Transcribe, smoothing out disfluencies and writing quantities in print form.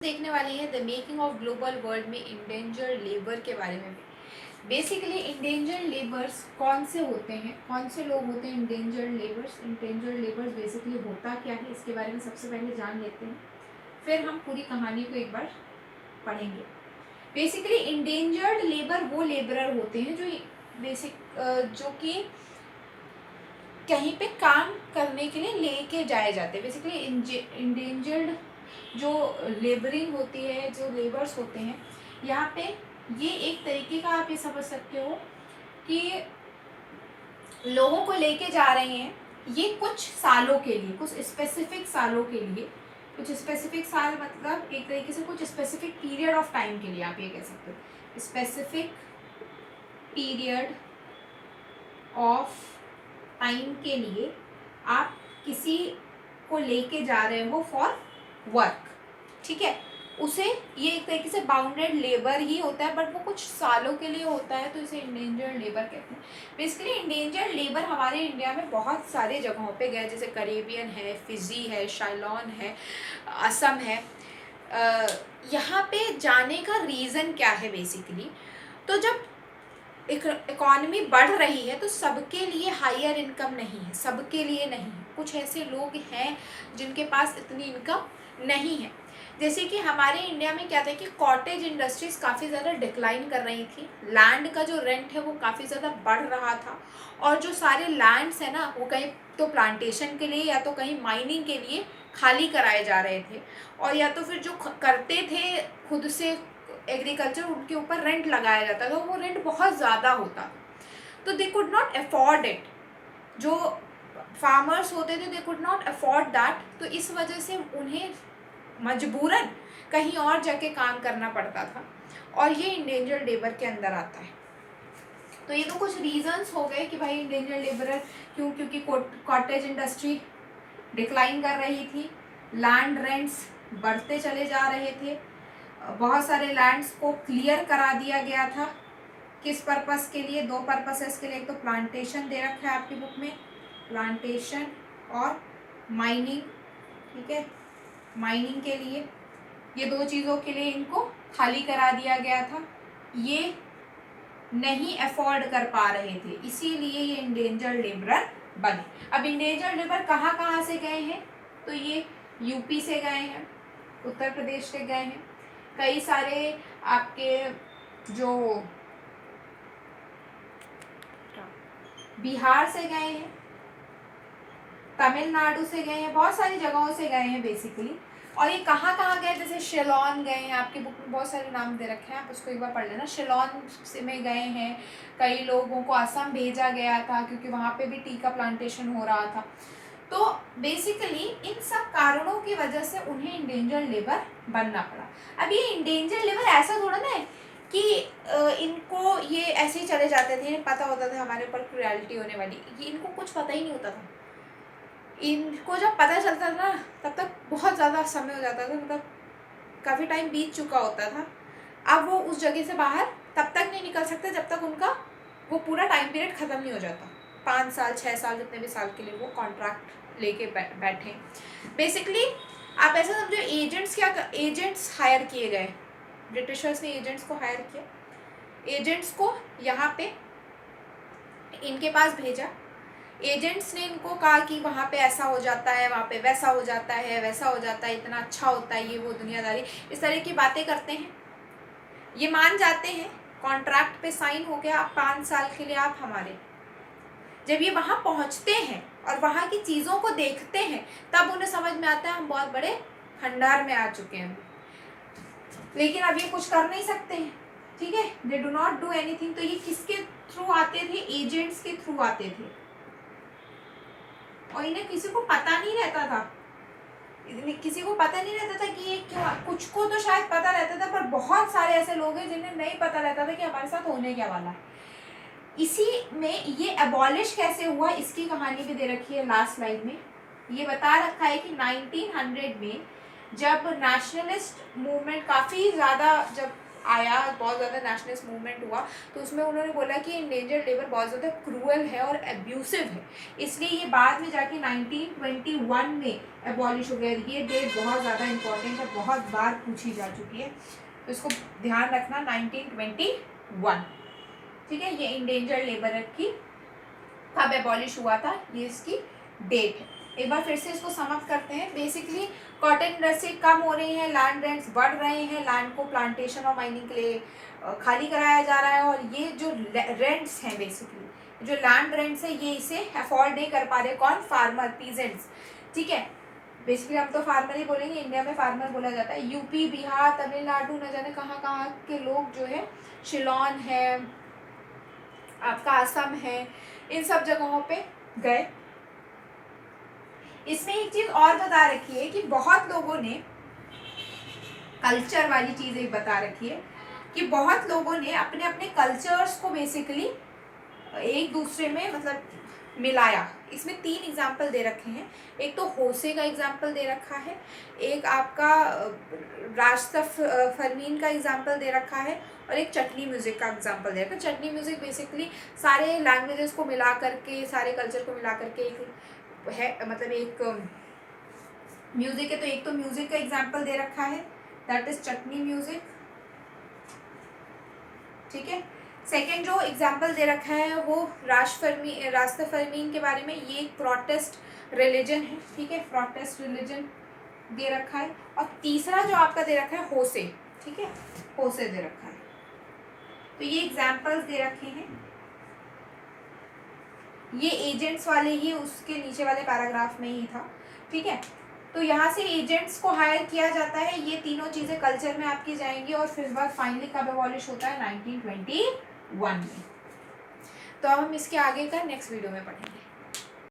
देखने वाली है the making of global world में इंडेंजर्ड लेबर के बारे में। बेसिकली इंडेंजर्ड लेबर्स कौन से होते हैं, कौन से लोग होते हैं endangered labours. Endangered labours basically होता क्या है, इसके बारे में सबसे पहले जान लेते हैं, फिर हम पूरी कहानी को एक बार पढ़ेंगे। बेसिकली इंडेंजर्ड लेबर वो लेबरर होते हैं जो कि कहीं पे काम करने के लिए लेके जाए जाते हैं। बेसिकली इंडेंजर्ड जो लेबरिंग होती है, जो लेबर्स होते हैं, यहाँ पे ये एक तरीके का आप ये समझ सकते हो कि लोगों को लेके जा रहे हैं। ये कुछ सालों के लिए, कुछ स्पेसिफिक सालों के लिए, कुछ स्पेसिफिक साल मतलब एक तरीके से कुछ स्पेसिफिक पीरियड ऑफ टाइम के लिए आप ये कह सकते हो। स्पेसिफिक पीरियड ऑफ टाइम के लिए आप किसी को लेके जा रहे हो फॉर वर्क, ठीक है। उसे ये एक तरीके से बाउंडेड लेबर ही होता है, बट वो कुछ सालों के लिए होता है, तो इसे इंडेंजर्ड लेबर कहते हैं। बेसिकली इंडेंजर्ड लेबर हमारे इंडिया में बहुत सारे जगहों पे गए, जैसे कैरेबियन है, फिजी है, शाइलॉन है, असम है। यहाँ पे जाने का रीज़न क्या है बेसिकली, तो जब इकॉनमी बढ़ रही है तो सबके लिए हायर इनकम नहीं है, सबके लिए नहीं है। कुछ ऐसे लोग हैं जिनके पास इतनी इनकम नहीं है। जैसे कि हमारे इंडिया में क्या था कि कॉटेज इंडस्ट्रीज काफ़ी ज़्यादा डिक्लाइन कर रही थी, लैंड का जो रेंट है वो काफ़ी ज़्यादा बढ़ रहा था, और जो सारे लैंड्स है ना वो कहीं तो प्लांटेशन के लिए या तो कहीं माइनिंग के लिए खाली कराए जा रहे थे, और या तो फिर जो करते थे खुद से एग्रीकल्चर, उनके ऊपर रेंट लगाया जाता था, वो रेंट बहुत ज़्यादा होता था, तो they could not afford it. जो फार्मर्स होते थे they could not afford that, तो इस वजह से उन्हें मजबूरन कहीं और जाके काम करना पड़ता था, और ये इंडेंजर्ड लेबर के अंदर आता है। तो ये तो कुछ रीजंस हो गए कि भाई इंडेंजर्ड लेबर क्यों, क्योंकि कॉटेज इंडस्ट्री डिक्लाइन कर रही थी, लैंड रेंट्स बढ़ते चले जा रहे थे, बहुत सारे लैंड्स को क्लियर करा दिया गया था। किस पर्पस के लिए? दो पर्पसेस के लिए। एक तो प्लांटेशन दे रखा है आपकी बुक में, प्लांटेशन और माइनिंग, ठीक है। माइनिंग के लिए, ये दो चीज़ों के लिए इनको खाली करा दिया गया था। ये नहीं अफोर्ड कर पा रहे थे, इसीलिए ये इंडेंजर्ड लेबरर बने। अब इंडेंजर्ड लेबर कहाँ कहाँ से गए हैं, तो ये यूपी से गए हैं, उत्तर प्रदेश से गए हैं, कई सारे आपके जो बिहार से गए हैं, तमिलनाडु से गए हैं, बहुत सारी जगहों से गए हैं बेसिकली। और ये कहाँ कहाँ गए, जैसे शिलोन गए हैं, आपकी बुक में बहुत सारे नाम दे रखे हैं, आप उसको एक बार पढ़ लेना। शिलोन से में गए हैं, कई लोगों को असम भेजा गया था क्योंकि वहाँ पे भी टी का प्लांटेशन हो रहा था। तो बेसिकली इन सब कारणों की वजह से उन्हें इंडेंजर्ड लेबर बनना पड़ा। अब ये इंडेंजर्ड लेबर ऐसा थोड़ा ना है कि इनको ये ऐसे ही चले जाते थे, पता होता था हमारे ऊपर क्रुएल्टी होने वाली, ये इनको कुछ पता ही नहीं होता था। इनको जब पता चलता था तब तक बहुत ज़्यादा समय हो जाता था, मतलब काफ़ी टाइम बीत चुका होता था। अब वो उस जगह से बाहर तब तक नहीं निकल सकते जब तक उनका वो पूरा टाइम पीरियड ख़त्म नहीं हो जाता। 5 साल 6 साल जितने भी साल के लिए वो कॉन्ट्रैक्ट लेके बैठे। बेसिकली आप ऐसा समझो, एजेंट्स हायर किए गए, ब्रिटिशर्स ने एजेंट्स को हायर किया, एजेंट्स को यहाँ पे इनके पास भेजा। एजेंट्स ने इनको कहा कि वहाँ पे ऐसा हो जाता है, वहाँ पे वैसा हो जाता है, वैसा हो जाता है, इतना अच्छा होता है, ये वो दुनियादारी, इस तरह की बातें करते हैं। ये मान जाते हैं, कॉन्ट्रैक्ट पे साइन हो गया, आप 5 साल के लिए आप हमारे। जब ये वहाँ पहुँचते हैं और वहाँ की चीज़ों को देखते हैं, तब उन्हें समझ में आता है हम बहुत बड़े खंडार में आ चुके हैं, लेकिन अब ये कुछ कर नहीं सकते हैं, ठीक है। They do not do anything. तो ये किसके थ्रू आते थे? एजेंट्स के थ्रू आते थे, और इन्हें किसी को पता नहीं रहता था, किसी को पता नहीं रहता था कि ये क्यों। कुछ को तो शायद पता रहता था, पर बहुत सारे ऐसे लोग हैं जिन्हें नहीं पता रहता था कि हमारे साथ होने क्या वाला है। इसी में ये एबॉलिश कैसे हुआ, इसकी कहानी भी दे रखी है लास्ट स्लाइड में। ये बता रखा है कि 1900 में जब नेशनलिस्ट मूवमेंट काफ़ी ज़्यादा जब आया, बहुत ज़्यादा नेशनलिस्ट मूवमेंट हुआ, तो उसमें उन्होंने बोला कि इंडेंजर्ड लेबर बहुत ज़्यादा क्रूअल है और एब्यूसिव है, इसलिए ये बाद में जाके 1921 में एबॉलिश हो गया। ये डेट बहुत ज़्यादा इंपॉर्टेंट है, बहुत बार पूछी जा चुकी है, तो इसको ध्यान रखना 1921, ठीक है। ये इंडेंजर्ड लेबर की कब एबॉलिश हुआ था, ये इसकी डेट है। एक बार फिर से इसको समअप करते हैं। बेसिकली कॉटन इंडस्ट्री कम हो रही है, लैंड रेंट्स बढ़ रहे हैं, लैंड को प्लांटेशन और माइनिंग के लिए खाली कराया जा रहा है, और ये जो रेंट्स हैं, बेसिकली जो लैंड रेंट्स है, ये इसे अफोर्ड नहीं कर पा रहे। कौन? फार्मर, पीजेंट्स, ठीक है। बेसिकली हम तो फार्मर ही बोलेंगे, इंडिया में फार्मर बोला जाता है। यूपी, बिहार, तमिलनाडु, न जाने कहाँ कहाँ के लोग जो है, शिलोन है, आपका असम है, इन सब जगहों पे गए। इसमें एक चीज और बता रखी है कि बहुत लोगों ने कल्चर वाली चीज एक बता रखी है कि बहुत लोगों ने अपने अपने कल्चर्स को बेसिकली एक दूसरे में मतलब मिलाया। इसमें 3 एग्जाम्पल दे रखे हैं। एक तो होसे का एग्जाम्पल दे रखा है, एक आपका रास्तफरमीन का एग्जाम्पल दे रखा है, और एक चटनी म्यूज़िक का एग्जाम्पल दे रखा है। चटनी म्यूज़िक बेसिकली सारे लैंग्वेजेस को मिला करके, सारे कल्चर को मिला करके एक है, मतलब एक म्यूज़िक है। तो एक तो म्यूज़िक का एग्जाम्पल दे रखा है, दैट इज चटनी म्यूज़िक, ठीक है। सेकेंड जो एग्जाम्पल दे रखा है वो रास्तफरमीन के बारे में, ये एक प्रोटेस्ट रिलीजन है, ठीक है, प्रोटेस्ट रिलीजन दे रखा है। और तीसरा जो आपका दे रखा है होसे, ठीक है, होसे दे रखा है। तो ये एग्जाम्पल्स दे रखे हैं। ये एजेंट्स वाले ही उसके नीचे वाले पैराग्राफ में ही था, ठीक है। तो यहाँ से एजेंट्स को हायर किया जाता है, ये तीनों चीज़ें कल्चर में आपकी जाएंगी, और फिर बाद फाइनली कब एबॉलिश होता है? 1921 में। तो अब हम इसके आगे का नेक्स्ट वीडियो में पढ़ेंगे।